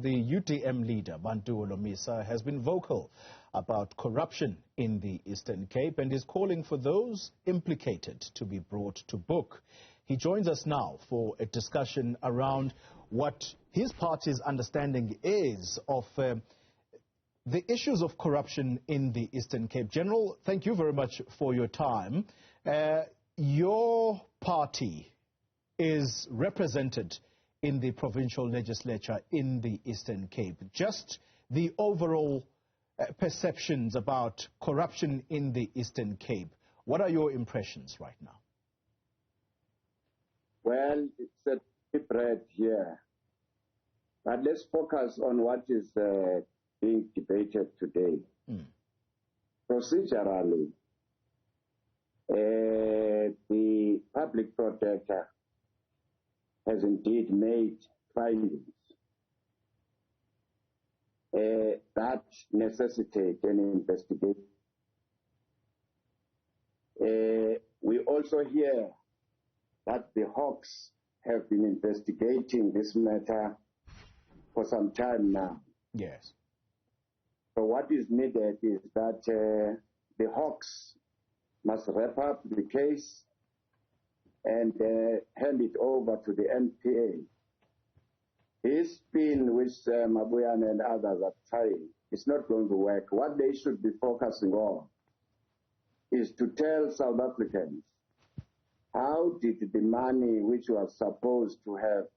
The UDM leader, Bantu Holomisa, has been vocal about corruption in the Eastern Cape and is calling for those implicated to be brought to book. He joins us now for a discussion around what his party's understanding is of the issues of corruption in the Eastern Cape. General, thank you very much for your time. Your party is represented in the provincial legislature in the Eastern Cape. Just the overall perceptions about corruption in the Eastern Cape. What are your impressions right now? Well, it's a deep breath here. But let's focus on what is being debated today. Procedurally, the public protector has indeed made findings that necessitate an investigation. We also hear that the Hawks have been investigating this matter for some time now. Yes. So what is needed is that the Hawks must wrap up the case and hand it over to the NPA. This spin which Mabuyane and others are trying is not going to work. What they should be focusing on is to tell South Africans how did the money which was supposed to have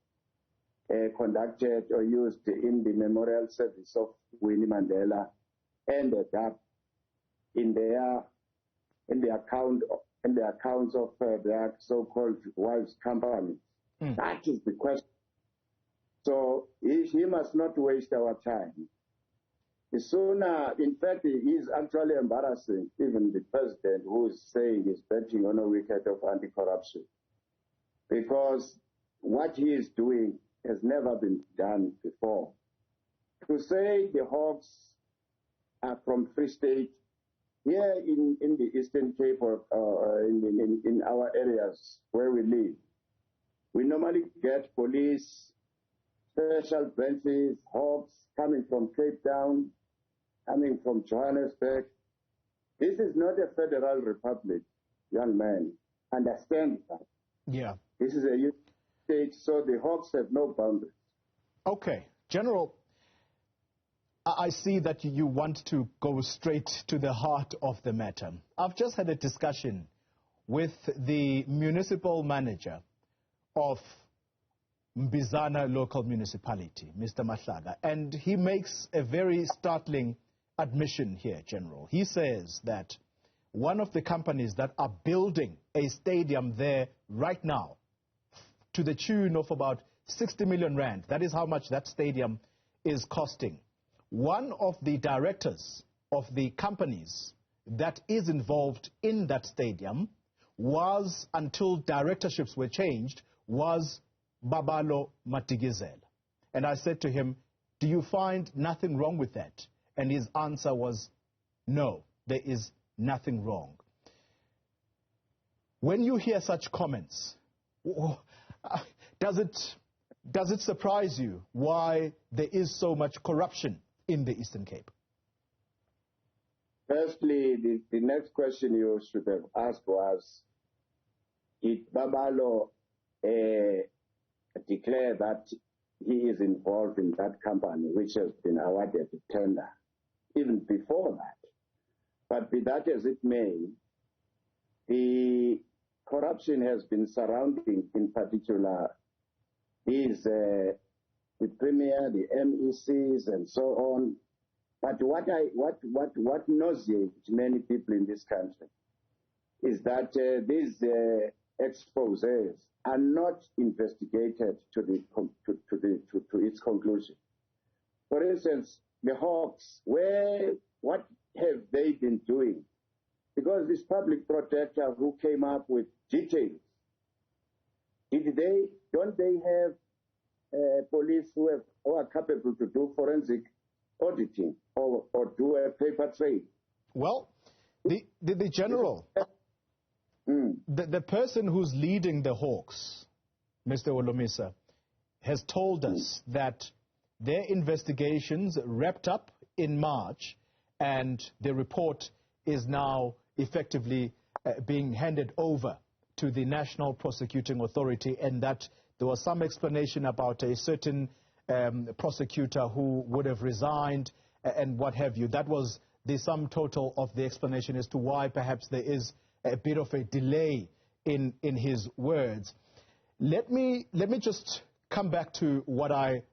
conducted or used in the memorial service of Winnie Mandela ended up in the accounts of their so-called wives' companies. That is the question. So he must not waste our time. The sooner, in fact, he is actually embarrassing even the president who is saying he's betting on a wicket of anti-corruption. Because what he is doing has never been done before. To say the Hawks are from Free State, here in the Eastern Cape or in our areas where we live, we normally get police, special branches, Hawks coming from Cape Town, coming from Johannesburg. This is not a federal republic, young man. Understand that. Yeah. This is a youth state, so the Hawks have no boundaries. Okay. General, I see that you want to go straight to the heart of the matter. I've just had a discussion with the municipal manager of Mbizana local municipality, Mr. Mahlaga, and he makes a very startling admission here, General. He says that one of the companies that are building a stadium there right now to the tune of about 60 million rand, that is how much that stadium is costing. One of the directors of the companies that is involved in that stadium was, until directorships were changed, was Babalo Matigizela. And I said to him, do you find nothing wrong with that? And his answer was, no, there is nothing wrong. When you hear such comments, does it surprise you why there is so much corruption in the Eastern Cape? Firstly, the next question you should have asked was, did Babalo declare that he is involved in that company which has been awarded the tender, even before that? But be that as it may, the corruption has been surrounding, in particular, the premier, the MECs, and so on. But what nauseates many people in this country is that these exposés are not investigated to its conclusion. For instance, the Hawks, what have they been doing? Because this public protector who came up with details, don't they have police who are capable to do forensic auditing or do a paper trail? Well, the general, the person who's leading the Hawks, Mr. Holomisa, has told us that their investigations wrapped up in March, and the report is now effectively being handed over to the National Prosecuting Authority, and that there was some explanation about a certain prosecutor who would have resigned and what have you. That was the sum total of the explanation as to why perhaps there is a bit of a delay in his words. Let me just come back to what I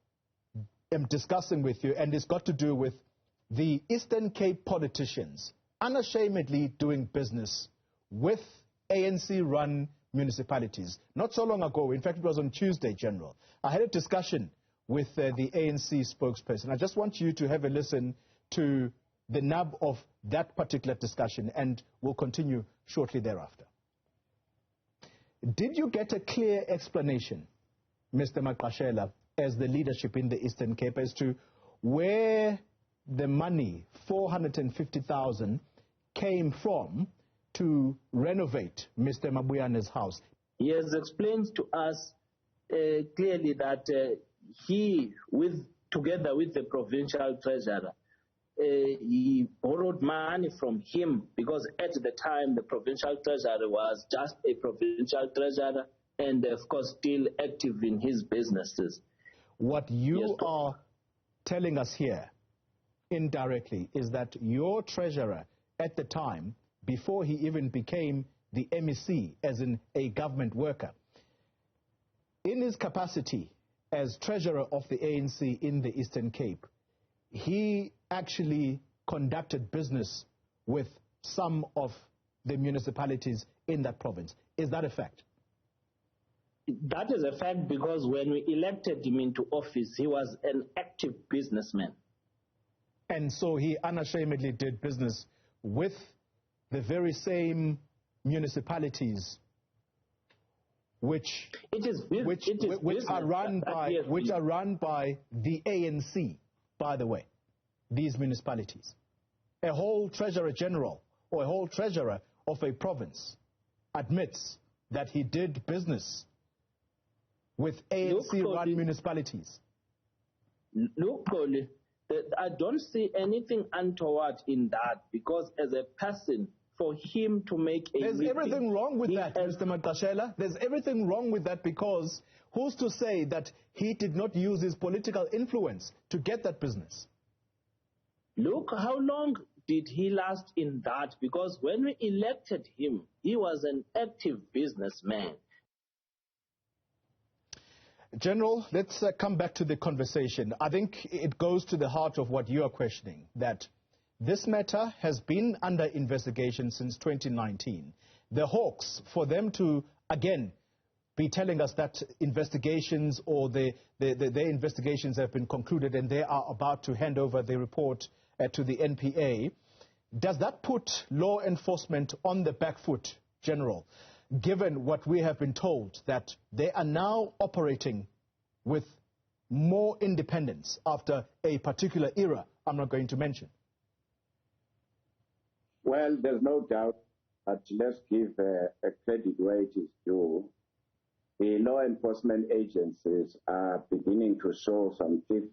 am discussing with you, and it's got to do with the Eastern Cape politicians unashamedly doing business with ANC-run municipalities. Not so long ago, in fact it was on Tuesday, General, I had a discussion with the ANC spokesperson. I just want you to have a listen to the nub of that particular discussion, and we'll continue shortly thereafter. Did you get a clear explanation, Mr. Maqashela, as the leadership in the Eastern Cape, as to where the money, 450,000, came from to renovate Mr. Mabuyane's house? He has explained to us clearly that he, together with the provincial treasurer, he borrowed money from him because at the time the provincial treasurer was just a provincial treasurer and of course still active in his businesses. What you are telling us here indirectly is that your treasurer at the time, before he even became the MEC, as in a government worker, in his capacity as treasurer of the ANC in the Eastern Cape, he actually conducted business with some of the municipalities in that province. Is that a fact? That is a fact, because when we elected him into office, he was an active businessman. And so he unashamedly did business with the very same municipalities which are run by the ANC, by the way, these municipalities. A whole treasurer general or a whole treasurer of a province admits that he did business with ANC-run municipalities. Look, Coley, I don't see anything untoward in that, because as a person, for him to make a There's everything wrong with that, Mr. Maqashela. There's everything wrong with that, because who's to say that he did not use his political influence to get that business? Look, how long did he last in that? Because when we elected him, he was an active businessman. General, let's come back to the conversation. I think it goes to the heart of what you are questioning, that this matter has been under investigation since 2019. The Hawks, for them to, again, be telling us that investigations or their investigations have been concluded and they are about to hand over the report to the NPA, does that put law enforcement on the back foot, General, given what we have been told, that they are now operating with more independence after a particular era I'm not going to mention? Well, there's no doubt, but let's give a credit where it is due. The law enforcement agencies are beginning to show some teeth.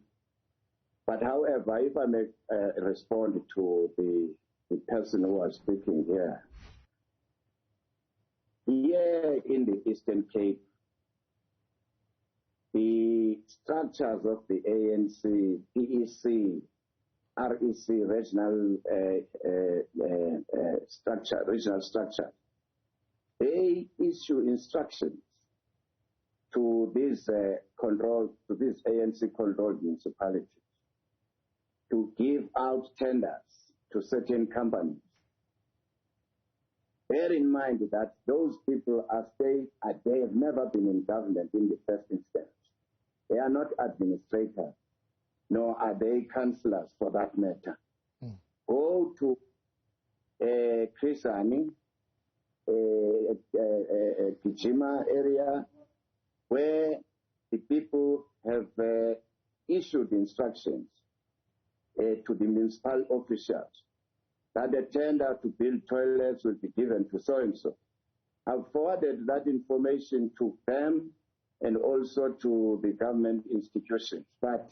But however, if I may respond to the person who was speaking here, here in the Eastern Cape, the structures of the ANC, PEC, REC, regional structure, they issue instructions to these ANC-controlled municipalities to give out tenders to certain companies. Bear in mind that those people they have never been in government in the first instance. They are not administrators, nor are they councillors for that matter. Go to Krisani, Kijima area, where the people have issued instructions to the municipal officials that a tender to build toilets will be given to so-and-so. I've forwarded that information to them and also to the government institutions. But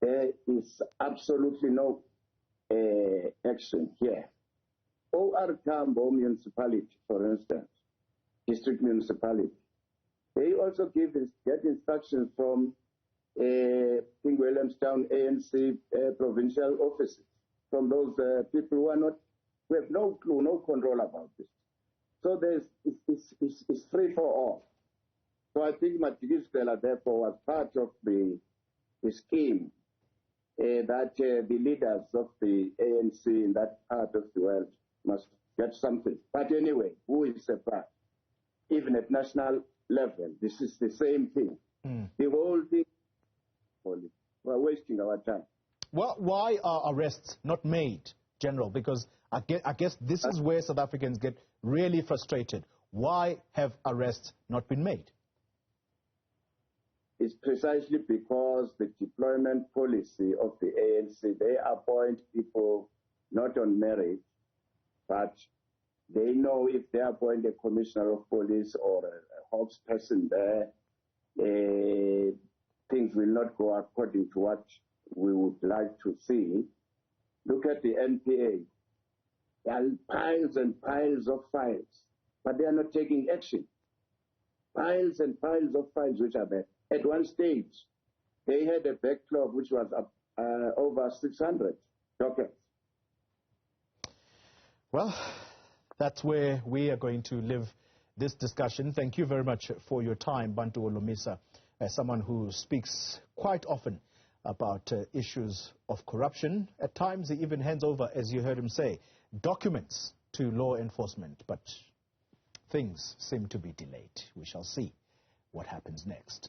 there is absolutely no action here. OR Tambo municipality, for instance, district municipality, they also get instructions from King Williamstown ANC provincial offices, from those people who have no clue, no control about this. So it's free for all. So I think Matikizela, therefore, was part of the scheme that the leaders of the ANC in that part of the world must get something. But anyway, who is a part? Even at national level, this is the same thing. The whole thing, we're wasting our time. Well, why are arrests not made, General? Because I guess this is where South Africans get really frustrated. Why have arrests not been made? It's precisely because the deployment policy of the ANC, they appoint people not on merit, but they know if they appoint a commissioner of police or a Hawks person there, things will not go according to what we would like to see. Look at the NPA. There are piles and piles of files, but they are not taking action. Piles and piles of files which are there. At one stage, they had a backlog which was over 600 dockets. Well, that's where we are going to live this discussion. Thank you very much for your time, Bantu Holomisa, as someone who speaks quite often about issues of corruption. At times, he even hands over, as you heard him say, documents to law enforcement. But things seem to be delayed. We shall see what happens next.